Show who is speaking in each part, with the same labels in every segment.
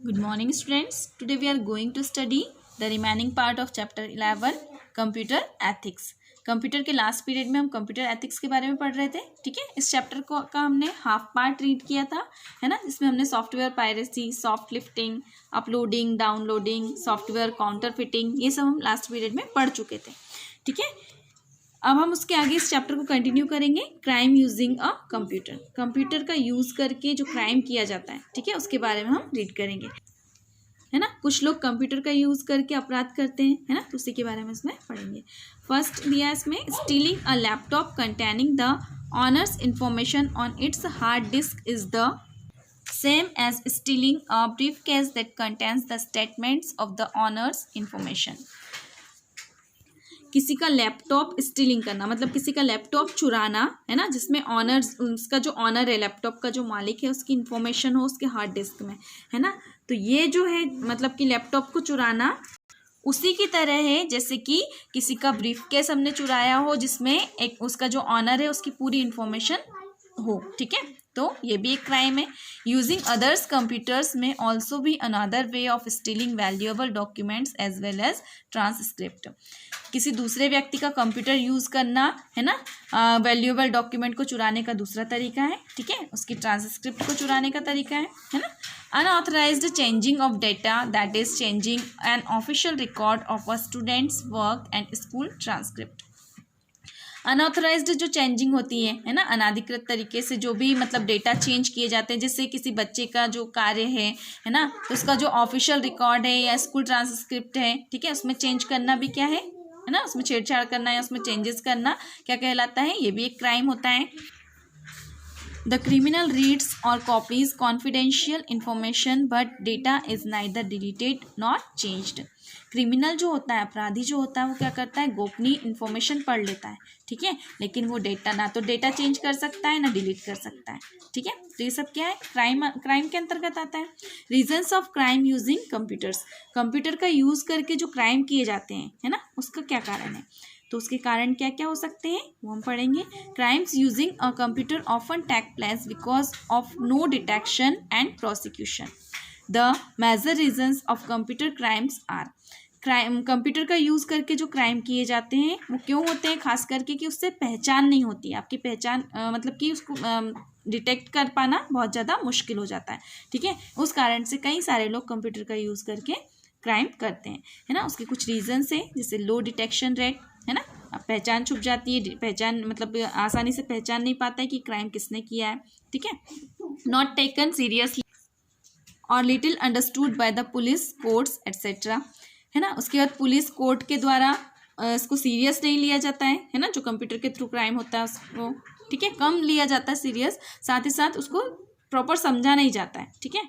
Speaker 1: Good morning students. Today we are going to study the remaining part of chapter 11 computer ethics. Computer के last period में हम computer ethics के बारे में पढ़ रहे थे. ठीक है, इस चैप्टर को का हमने हाफ पार्ट रीड किया था, है ना, जिसमें हमने software piracy, soft lifting, uploading, downloading, software counter fitting, ये सब हम लास्ट पीरियड में पढ़ चुके थे. ठीक है, अब हम उसके आगे इस चैप्टर को कंटिन्यू करेंगे. Crime using a computer, computer का यूज़ करके जो क्राइम किया जाता है, ठीक है, उसके बारे में हम रीड करेंगे, है ना. कुछ लोग कंप्यूटर का यूज़ करके अपराध करते हैं, है ना, तो उसी के बारे में इसमें पढ़ेंगे. फर्स्ट दिया इसमें, stealing a laptop containing the owner's information on its hard disk is the same as stealing a briefcase that contains the statements of the owner's information. किसी का लैपटॉप स्टीलिंग करना मतलब किसी का लैपटॉप चुराना, है ना, जिसमें ऑनर्स, उसका जो ऑनर है, लैपटॉप का जो मालिक है, उसकी इन्फॉर्मेशन हो उसके हार्ड डिस्क में, है ना. तो ये जो है मतलब कि लैपटॉप को चुराना उसी की तरह है जैसे कि किसी का ब्रीफ केस हमने चुराया हो जिसमें एक उसका जो ऑनर है उसकी पूरी इन्फॉर्मेशन हो. ठीक है, तो ये भी एक क्राइम है. यूजिंग अदर्स कंप्यूटर्स में ऑल्सो भी another way of stealing valuable documents as well as transcript. किसी दूसरे व्यक्ति का कंप्यूटर यूज़ करना, है ना, वैल्यूएबल डॉक्यूमेंट को चुराने का दूसरा तरीका है. ठीक है, उसकी ट्रांसक्रिप्ट को चुराने का तरीका है ना. Unauthorised changing of data, that is changing an official record of a student's work and school transcript. Unauthorised जो चेंजिंग होती है ना, अनाधिकृत तरीके से जो भी मतलब डेटा चेंज किए जाते हैं, जैसे किसी बच्चे का जो कार्य है ना, तो उसका जो ऑफिशियल रिकॉर्ड है या स्कूल ट्रांसक्रिप्ट है, ठीक है, उसमें चेंज करना भी क्या है ना, उसमें छेड़छाड़ करना या उसमें चेंजेस करना क्या कहलाता है, ये भी एक क्राइम होता है. The criminal reads or copies confidential information but data is neither deleted nor changed. Criminal जो होता है, अपराधी जो होता है, वो क्या करता है, गोपनीय इन्फॉर्मेशन पढ़ लेता है. ठीक है, लेकिन वो डेटा ना तो डेटा चेंज कर सकता है ना डिलीट कर सकता है. ठीक है, तो ये सब क्या है, क्राइम के अंतर्गत आता है. Reasons of crime using computers, computer का यूज़ करके जो क्राइम किए जाते हैं, है ना, उसका क्या कारण है, तो उसके कारण क्या क्या हो सकते हैं वो हम पढ़ेंगे. Crimes using a computer often take place because of no detection and prosecution. The major reasons of computer crimes are, crime computer का यूज़ करके जो क्राइम किए जाते हैं वो क्यों होते हैं, खास करके कि उससे पहचान नहीं होती है. आपकी पहचान मतलब कि उसको डिटेक्ट कर पाना बहुत ज़्यादा मुश्किल हो जाता है. ठीक है, उस कारण से कई सारे लोग कंप्यूटर का यूज़ करके क्राइम करते हैं, है ना. उसके कुछ रीजंस हैं, जैसे लो डिटेक्शन रेट, है ना, अब पहचान छुप जाती है, पहचान मतलब आसानी से पहचान नहीं पाता है कि क्राइम किसने किया है. ठीक है, नॉट टेकन सीरियसली और little understood by the police, courts etcetera, है ना. उसके बाद पुलिस कोर्ट के द्वारा इसको सीरियस नहीं लिया जाता है ना, जो कंप्यूटर के थ्रू क्राइम होता है उसको, ठीक है, कम लिया जाता है सीरियस. साथ ही साथ उसको प्रॉपर समझा नहीं जाता है. ठीक है,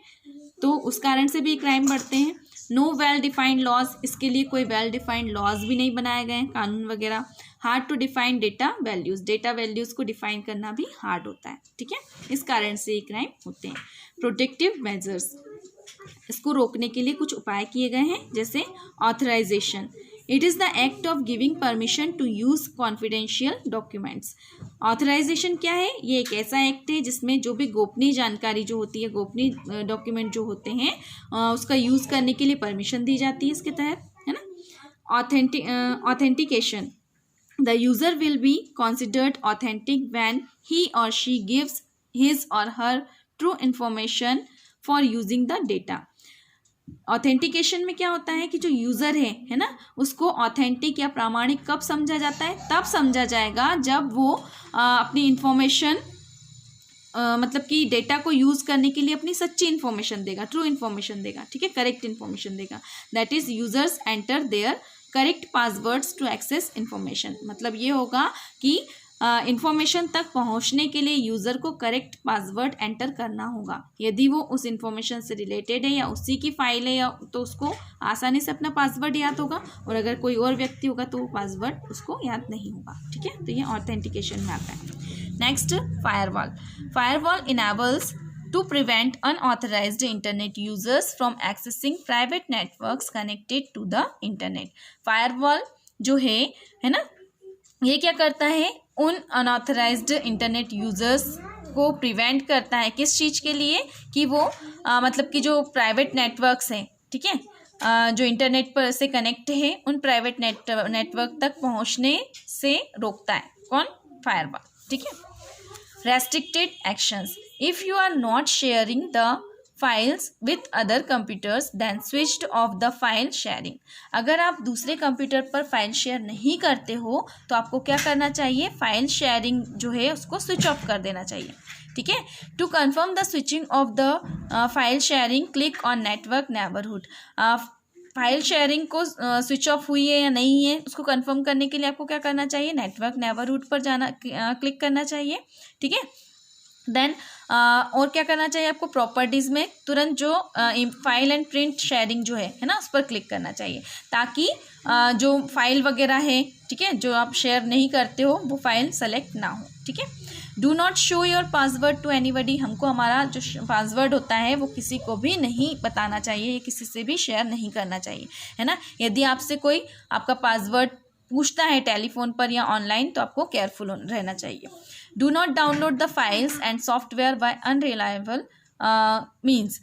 Speaker 1: तो उस कारण से भी क्राइम बढ़ते हैं. नो वेल डिफाइंड लॉज, इसके लिए कोई वेल डिफाइंड लॉज भी नहीं बनाए गए हैं, कानून वगैरह. Hard to define data values, data values को डिफाइन करना भी हार्ड होता है. ठीक है, इस कारण से ये क्राइम होते हैं. प्रोटेक्टिव मेजर्स, इसको रोकने के लिए कुछ उपाय किए गए हैं, जैसे authorisation. It is the act of giving permission to use confidential documents. Authorisation क्या है, ये एक ऐसा एक्ट है जिसमें जो भी गोपनीय जानकारी जो होती है, गोपनीय डॉक्यूमेंट जो होते हैं, उसका यूज़ करने के लिए परमिशन दी जाती है इसके तहत, है ना. Authentication, the user will be considered authentic when he or she gives his or her true information for using the data. Authentication में क्या होता है कि जो यूज़र है ना, उसको ऑथेंटिक या प्रामाणिक कब समझा जाता है, तब समझा जाएगा जब वो अपनी इन्फॉर्मेशन मतलब कि डेटा को यूज़ करने के लिए अपनी सच्ची इन्फॉर्मेशन देगा, ट्रू इन्फॉर्मेशन देगा. ठीक है, करेक्ट इन्फॉर्मेशन देगा. That is users enter their correct passwords to access information. मतलब ये होगा कि इन्फॉर्मेशन तक पहुंचने के लिए यूज़र को करेक्ट पासवर्ड एंटर करना होगा. यदि वो उस इन्फॉर्मेशन से रिलेटेड है या उसी की फाइल है या तो उसको आसानी से अपना पासवर्ड याद होगा, और अगर कोई और व्यक्ति होगा तो वो पासवर्ड उसको याद नहीं होगा. ठीक है, तो ये ऑथेंटिकेशन में आता है. Next, firewall. Firewall enables to prevent unauthorized internet users from accessing private networks connected to the internet. firewall जो है ना, ये क्या करता है, उन अनऑथराइज्ड इंटरनेट यूजर्स को प्रिवेंट करता है किस चीज़ के लिए कि वो मतलब कि जो प्राइवेट नेटवर्क्स हैं, ठीक है, जो इंटरनेट पर से कनेक्ट है उन प्राइवेट नेटवर्क तक पहुंचने से रोकता है। कौन? फायरवॉल, ठीक है। Restricted actions, if you are not sharing the files with other computers then switched off the file sharing. अगर आप दूसरे कंप्यूटर पर फाइल शेयर नहीं करते हो तो आपको क्या करना चाहिए? फाइल शेयरिंग जो है उसको स्विच ऑफ कर देना चाहिए, ठीक है। To confirm the switching off the file sharing click on network neighbourhood. File sharing को स्विच ऑफ हुई है या नहीं है उसको कंफर्म करने के लिए आपको क्या करना चाहिए? नेटवर्क नेबरहुड पर जाना, क्लिक करना चाहिए, ठीक है। देन और क्या करना चाहिए आपको? प्रॉपर्टीज़ में तुरंत जो फाइल एंड प्रिंट शेयरिंग जो है ना, उस पर क्लिक करना चाहिए ताकि जो फाइल वगैरह है, ठीक है, जो आप शेयर नहीं करते हो वो फाइल सेलेक्ट ना हो, ठीक है। Do not show your password to anybody. हमको हमारा जो पासवर्ड होता है वो किसी को भी नहीं बताना चाहिए, किसी से भी शेयर नहीं करना चाहिए, है ना। यदि आपसे कोई आपका पासवर्ड पूछता है टेलीफोन पर या ऑनलाइन तो आपको केयरफुल रहना चाहिए। Do not download the files and software by unreliable means.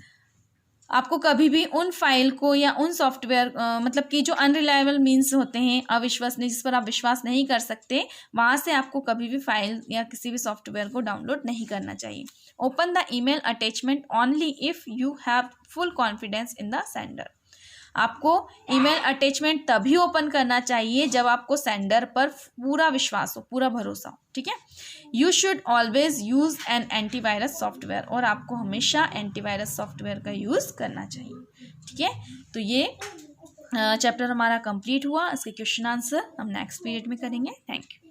Speaker 1: आपको कभी भी उन फाइल को या उन सॉफ्टवेयर मतलब कि जो अनरिलायबल मीन्स होते हैं, अविश्वसनीय, जिस पर आप विश्वास नहीं कर सकते, वहाँ से आपको कभी भी फाइल या किसी भी सॉफ्टवेयर को डाउनलोड नहीं करना चाहिए। Open the email attachment only if you have full confidence in the sender. आपको ईमेल अटैचमेंट तभी ओपन करना चाहिए जब आपको सेंडर पर पूरा विश्वास हो, पूरा भरोसा हो, ठीक है। You should always use an antivirus software, और आपको हमेशा एंटीवायरस सॉफ्टवेयर का यूज़ करना चाहिए, ठीक है। तो ये चैप्टर हमारा कंप्लीट हुआ। इसके क्वेश्चन आंसर हम नेक्स्ट पीरियड में करेंगे। Thank you.